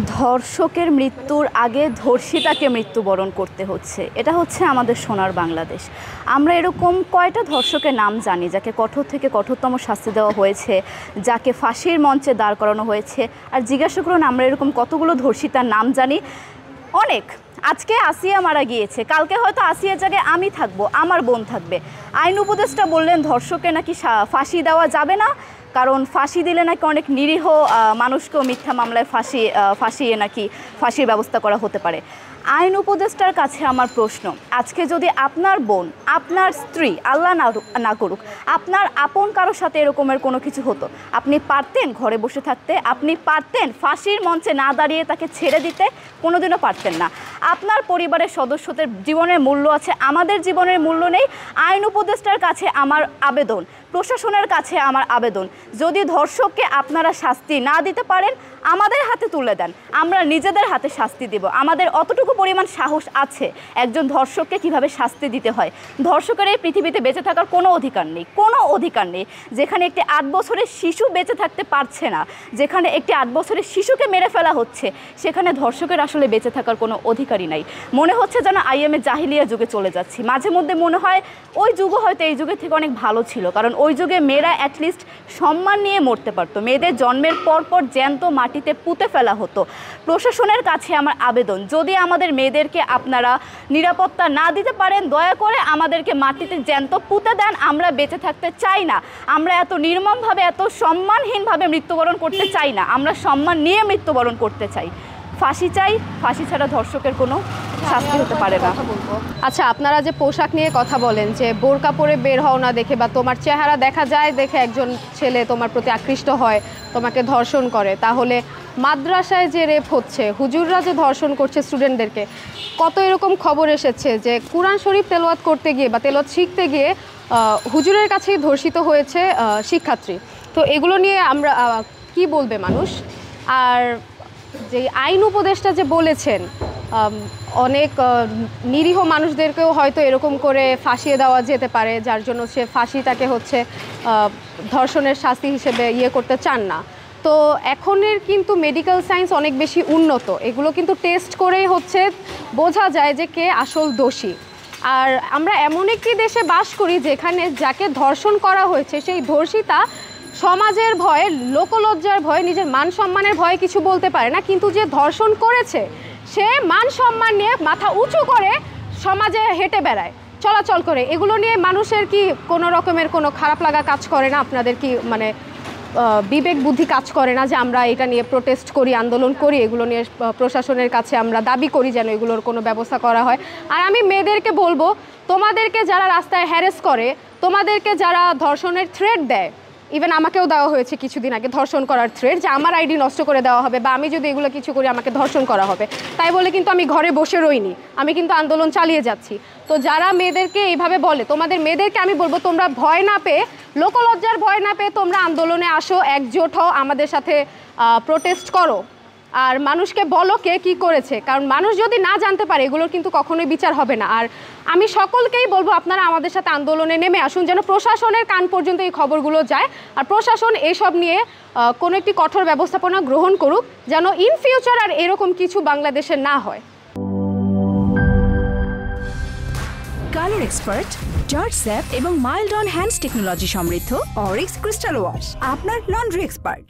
ধর্ষকের মৃত্যুর আগে ধর্ষিতাকে মৃত্যুবরণ করতে হচ্ছে, এটা হচ্ছে আমাদের সোনার বাংলাদেশ। আমরা এরকম কয়টা ধর্ষকের নাম জানি যাকে কঠোর থেকে কঠোরতম শাস্তি দেওয়া হয়েছে, যাকে ফাঁসির মঞ্চে দাঁড় করানো হয়েছে। আর জিজ্ঞাসা করুন আমরা এরকম কতগুলো ধর্ষিতার নাম জানি? অনেক। আজকে আসিয়া মারা গিয়েছে, কালকে হয়তো আসিয়ার জায়গায় আমি থাকবো, আমার বোন থাকবে। আইন উপদেষ্টা বললেন ধর্ষককে নাকি ফাঁসি দেওয়া যাবে না, কারণ ফাঁসি দিলে নাকি অনেক নিরীহ মানুষকেও মিথ্যা মামলায় ফাঁসিয়ে নাকি ফাঁসির ব্যবস্থা করা হতে পারে। আইন উপদেষ্টার কাছে আমার প্রশ্ন, আজকে যদি আপনার বোন, আপনার স্ত্রী, আল্লাহ না করুক, আপনার আপন কারোর সাথে এরকমের কোনো কিছু হতো, আপনি পারতেন ঘরে বসে থাকতে? আপনি পারতেন ফাঁসির মঞ্চে না দাঁড়িয়ে তাকে ছেড়ে দিতে? কোনোদিনও পারতেন না। আপনার পরিবারের সদস্যদের জীবনের মূল্য আছে, আমাদের জীবনের মূল্য নেই। আইন উপদেষ্টার কাছে আমার আবেদন, প্রশাসনের কাছে আমার আবেদন, যদি ধর্ষককে আপনারা শাস্তি না দিতে পারেন আমাদের হাতে তুলে দেন, আমরা নিজেদের হাতে শাস্তি দিব। আমাদের অতটুকু পরিমাণ সাহস আছে একজন ধর্ষককে কিভাবে শাস্তি দিতে হয়। ধর্ষকের এই পৃথিবীতে বেঁচে থাকার কোনো অধিকার নেই, কোনো অধিকার নেই। যেখানে একটি 8 বছরের শিশু বেঁচে থাকতে পারছে না, যেখানে একটি 8 বছরের শিশুকে মেরে ফেলা হচ্ছে, সেখানে ধর্ষকের আসলে বেঁচে থাকার কোনো অধিকারই নাই। মনে হচ্ছে যেন আইএমএ জাহিলিয়া যুগে চলে যাচ্ছি। মাঝে মধ্যে মনে হয় ওই যুগ হয়তো এই যুগের থেকে অনেক ভালো ছিল, কারণ ওই যুগে মেয়েরা অ্যাটলিস্ট সম্মান নিয়ে মরতে পারতো, মেয়েদের জন্মের পর জ্যান্ত মাটিতে পুঁতে ফেলা হতো। প্রশাসনের কাছে আমার আবেদন, যদি আমাদের মেয়েদেরকে আপনারা নিরাপত্তা না দিতে পারেন, দয়া করে আমাদেরকে মাটিতে জ্যান্ত পুঁতে দেন। আমরা বেঁচে থাকতে চাই না, আমরা এত নির্মমভাবে, এত সম্মানহীনভাবে মৃত্যুবরণ করতে চাই না, আমরা সম্মান নিয়ে মৃত্যুবরণ করতে চাই। ফাঁসি চাই, ফাঁসি ছাড়া ধর্ষকের কোনো শাস্তি হতে পারে না। আচ্ছা, আপনারা যে পোশাক নিয়ে কথা বলেন, যে বোরকা পরে বের হও না দেখে, বা তোমার চেহারা দেখা যায় দেখে একজন ছেলে তোমার প্রতি আকৃষ্ট হয়, তোমাকে ধর্ষণ করে, তাহলে মাদ্রাসায় যে রেপ হচ্ছে, হুজুররা যে ধর্ষণ করছে স্টুডেন্টদেরকে, কত এরকম খবর এসেছে যে কোরআন শরীফ তেলাওয়াত করতে গিয়ে বা তেলাওয়াত শিখতে গিয়ে হুজুরের কাছেই ধর্ষিত হয়েছে শিক্ষার্থী। তো এগুলো নিয়ে আমরা কি বলবে মানুষ? আর যে আইন উপদেষ্টা যে বলেছেন অনেক নিরীহ মানুষদেরকেও হয়তো এরকম করে ফাঁসিয়ে দেওয়া যেতে পারে, যার জন্য সে ফাঁসিটাকে হচ্ছে ধর্ষণের শাস্তি হিসেবে করতে চান না। তো এখনের কিন্তু মেডিকেল সায়েন্স অনেক বেশি উন্নত, এগুলো কিন্তু টেস্ট করেই হচ্ছে বোঝা যায় যে কে আসল দোষী। আর আমরা এমন একটি দেশে বাস করি যেখানে যাকে ধর্ষণ করা হয়েছে সেই ধর্ষিতা সমাজের ভয়ে, লোকলজ্জার ভয়ে, নিজের মান সম্মানের ভয়ে কিছু বলতে পারে না, কিন্তু যে ধর্ষণ করেছে সে মান সম্মান নিয়ে মাথা উঁচু করে সমাজে হেঁটে বেড়ায়, চলাচল করে। এগুলো নিয়ে মানুষের কি কোনো রকমের কোনো খারাপ লাগা কাজ করে না? আপনাদের কি মানে বিবেক বুদ্ধি কাজ করে না যে আমরা এটা নিয়ে প্রোটেস্ট করি, আন্দোলন করি, এগুলো নিয়ে প্রশাসনের কাছে আমরা দাবি করি যেন এগুলোর কোনো ব্যবস্থা করা হয়? আর আমি মেয়েদেরকে বলবো, তোমাদেরকে যারা রাস্তায় হ্যারেস করে, তোমাদেরকে যারা ধর্ষণের থ্রেট দেয়, ইভেন আমাকেও দেওয়া হয়েছে কিছুদিন আগে ধর্ষণ করার থ্রেট, যে আমার আইডি নষ্ট করে দেওয়া হবে বা আমি যদি এগুলো কিছু করি আমাকে ধর্ষণ করা হবে, তাই বলে কিন্তু আমি ঘরে বসে রইনি, আমি কিন্তু আন্দোলন চালিয়ে যাচ্ছি। তো যারা মেয়েদেরকে এইভাবে বলে, তোমাদের মেয়েদেরকে আমি বলবো, তোমরা ভয় না পেয়ে, লোকলজ্জার ভয় না পেয়ে তোমরা আন্দোলনে আসো, একজোট হও, আমাদের সাথে প্রোটেস্ট করো, আর মানুষকে বলো কে কি করেছে। কারণ মানুষ যদি না জানতে পারে এগুলোর কিন্তু কখনোই বিচার হবে না। আর আমি সকলকেই বলবো আপনারা আমাদের সাথে আন্দোলনে নেমে আসুন, যেন প্রশাসনের কান পর্যন্ত এই খবরগুলো যায়, আর প্রশাসন এসব নিয়ে কোনো একটি কঠোর ব্যবস্থাপনা গ্রহণ করুক, যেন ইন ফিউচার আর এরকম কিছু বাংলাদেশে না হয়। কালার এক্সপার্ট, জর্জ স্যাপ এবং মাইল্ড অন হ্যান্ডস টেকনোলজি সমৃদ্ধ অরিক্স ক্রিস্টাল ওয়াশ আপনার লন্ড্রি এক্সপার্ট।